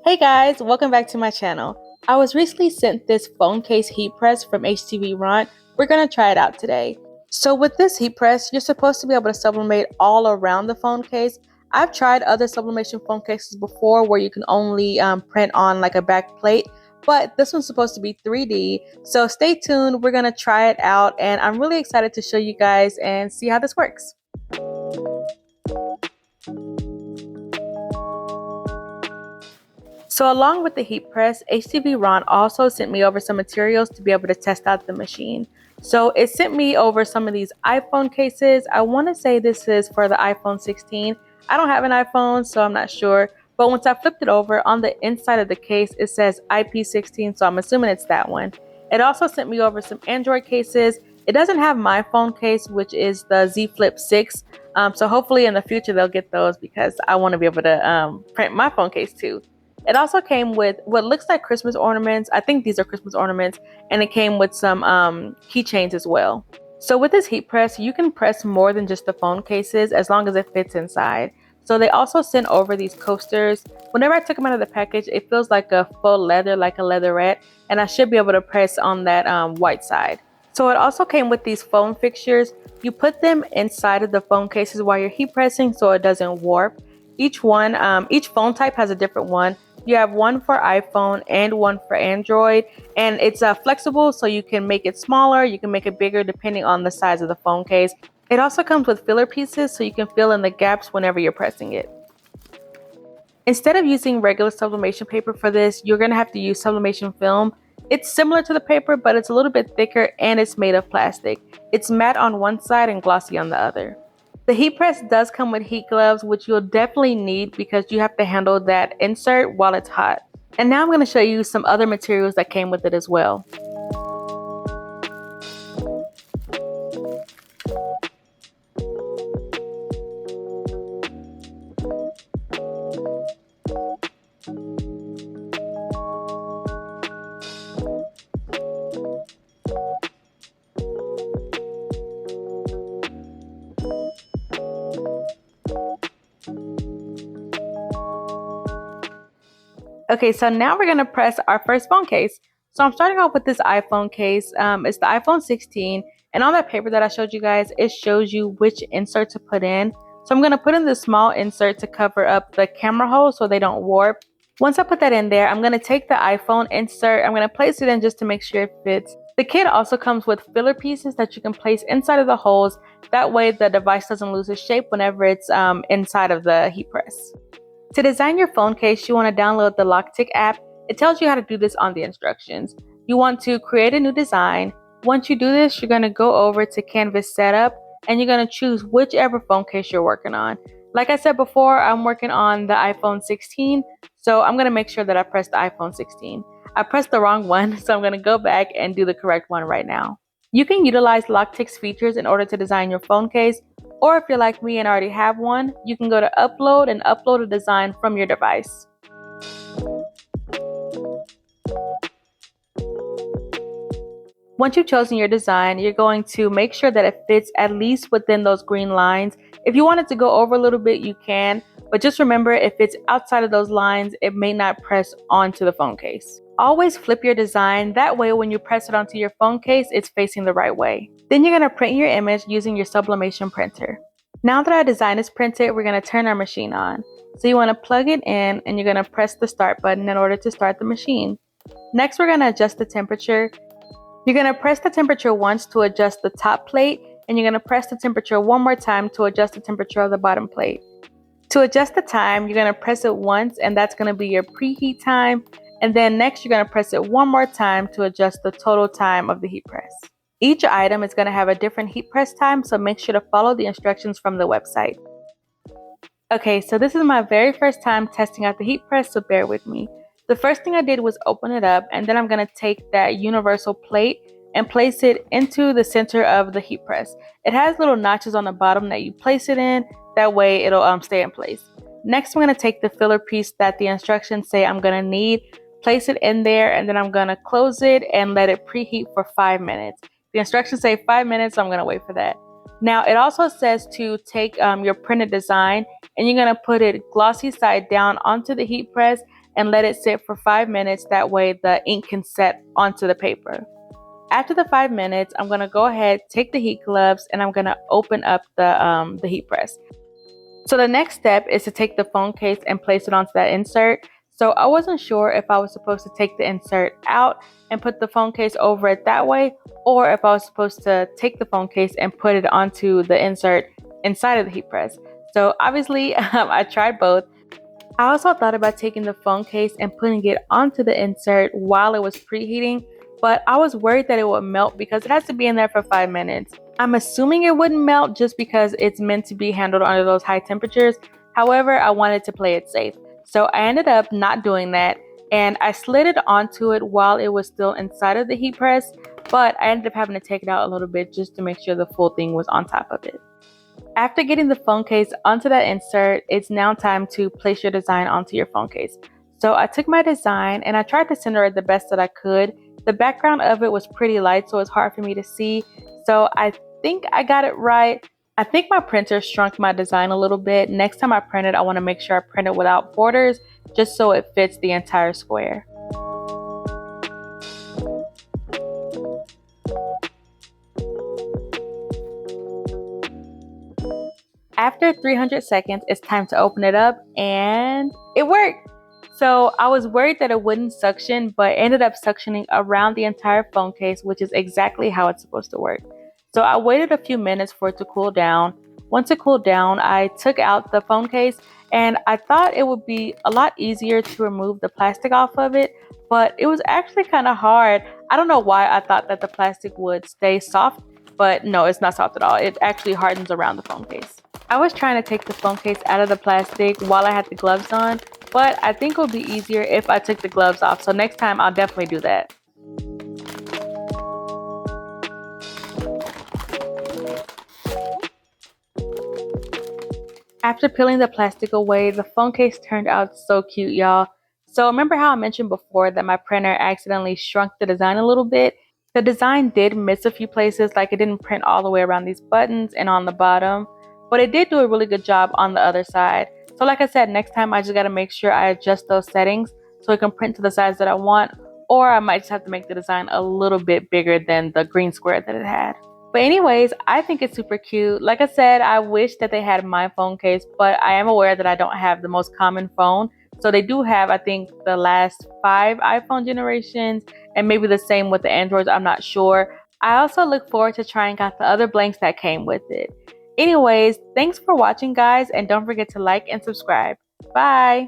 Hey guys, welcome back to my channel. I was recently sent this phone case heat press from HTVRont. We're going to try it out today. So with this heat press, you're supposed to be able to sublimate all around the phone case. I've tried other sublimation phone cases before where you can only print on like a back plate, but this one's supposed to be 3D. So stay tuned, we're going to try it out and I'm really excited to show you guys and see how this works. So along with the heat press, HTVRont also sent me over some materials to be able to test out the machine. So it sent me over some of these iPhone cases. I want to say this is for the iPhone 16. I don't have an iPhone, so I'm not sure. But once I flipped it over, on the inside of the case, it says IP16, so I'm assuming it's that one. It also sent me over some Android cases. It doesn't have my phone case, which is the Z Flip 6. So hopefully in the future they'll get those because I want to be able to print my phone case too. It also came with what looks like Christmas ornaments. I think these are Christmas ornaments. And it came with some keychains as well. So with this heat press, you can press more than just the phone cases as long as it fits inside. So they also sent over these coasters. Whenever I took them out of the package, it feels like a faux leather, like a leatherette. And I should be able to press on that white side. So it also came with these phone fixtures. You put them inside of the phone cases while you're heat pressing so it doesn't warp. Each phone type has a different one. You have one for iPhone and one for Android, and it's flexible so you can make it smaller, you can make it bigger depending on the size of the phone case. It also comes with filler pieces so you can fill in the gaps whenever you're pressing it. Instead of using regular sublimation paper for this, you're going to have to use sublimation film. It's similar to the paper, but it's a little bit thicker and it's made of plastic. It's matte on one side and glossy on the other. The heat press does come with heat gloves, which you'll definitely need because you have to handle that insert while it's hot. And now I'm going to show you some other materials that came with it as well. Okay, so now we're going to press our first phone case. So I'm starting off with this iPhone case. It's the iPhone 16. And on that paper that I showed you guys, it shows you which insert to put in. So I'm going to put in this small insert to cover up the camera hole so they don't warp. Once I put that in there, I'm going to take the iPhone insert. I'm going to place it in just to make sure it fits. The kit also comes with filler pieces that you can place inside of the holes. That way the device doesn't lose its shape whenever it's inside of the heat press. To design your phone case, you want to download the Logitech app. It tells you how to do this on the instructions. You want to create a new design. Once you do this, you're going to go over to Canvas Setup and you're going to choose whichever phone case you're working on. Like I said before, I'm working on the iPhone 16, so I'm going to make sure that I press the iPhone 16. I pressed the wrong one, so I'm going to go back and do the correct one right now. You can utilize Logitech's features in order to design your phone case. Or if you're like me and already have one, you can go to upload and upload a design from your device. Once you've chosen your design, you're going to make sure that it fits at least within those green lines. If you want it to go over a little bit, you can, but just remember if it's outside of those lines, it may not press onto the phone case. Always flip your design, that way when you press it onto your phone case, it's facing the right way. Then you're going to print your image using your sublimation printer. Now that our design is printed, we're going to turn our machine on. So you want to plug it in and you're going to press the start button in order to start the machine. Next, we're going to adjust the temperature. You're going to press the temperature once to adjust the top plate, and you're going to press the temperature one more time to adjust the temperature of the bottom plate. To adjust the time, you're going to press it once, and that's going to be your preheat time. And then next, you're going to press it one more time to adjust the total time of the heat press. Each item is going to have a different heat press time, so make sure to follow the instructions from the website. Okay, so this is my very first time testing out the heat press, so bear with me. The first thing I did was open it up, and then I'm going to take that universal plate and place it into the center of the heat press. It has little notches on the bottom that you place it in, that way it'll stay in place. Next, I'm going to take the filler piece that the instructions say I'm going to need, place it in there, and then I'm going to close it and let it preheat for 5 minutes. The instructions say 5 minutes, so I'm going to wait for that. Now, it also says to take your printed design and you're going to put it glossy side down onto the heat press and let it sit for 5 minutes. That way the ink can set onto the paper. After the 5 minutes, I'm going to go ahead, take the heat gloves, and I'm going to open up the heat press. So the next step is to take the phone case and place it onto that insert. So I wasn't sure if I was supposed to take the insert out and put the phone case over it that way, or if I was supposed to take the phone case and put it onto the insert inside of the heat press. So obviously I tried both. I also thought about taking the phone case and putting it onto the insert while it was preheating, but I was worried that it would melt because it has to be in there for 5 minutes. I'm assuming it wouldn't melt just because it's meant to be handled under those high temperatures. However, I wanted to play it safe. So I ended up not doing that, and I slid it onto it while it was still inside of the heat press, but I ended up having to take it out a little bit just to make sure the full thing was on top of it. After getting the phone case onto that insert, it's now time to place your design onto your phone case. So I took my design and I tried to center it the best that I could. The background of it was pretty light, so it's hard for me to see. So I think I got it right. I think my printer shrunk my design a little bit. Next time I print it, I want to make sure I print it without borders, just so it fits the entire square. After 300 seconds, it's time to open it up, and it worked. So I was worried that it wouldn't suction, but it ended up suctioning around the entire phone case, which is exactly how it's supposed to work. So I waited a few minutes for it to cool down. Once it cooled down, I took out the phone case, and I thought it would be a lot easier to remove the plastic off of it, but it was actually kind of hard. I don't know why I thought that the plastic would stay soft, but no, it's not soft at all. It actually hardens around the phone case. I was trying to take the phone case out of the plastic while I had the gloves on, but I think it would be easier if I took the gloves off. So next time I'll definitely do that. After peeling the plastic away, the phone case turned out so cute, y'all. So remember how I mentioned before that my printer accidentally shrunk the design a little bit? The design did miss a few places, like it didn't print all the way around these buttons and on the bottom, but it did do a really good job on the other side. So like I said, next time I just gotta make sure I adjust those settings so it can print to the size that I want, or I might just have to make the design a little bit bigger than the green square that it had. But anyways, I think it's super cute. Like I said, I wish that they had my phone case, but I am aware that I don't have the most common phone. So they do have, I think, the last 5 iPhone generations, and maybe the same with the Androids, I'm not sure. I also look forward to trying out the other blanks that came with it. Anyways, thanks for watching, guys, and don't forget to like and subscribe. Bye!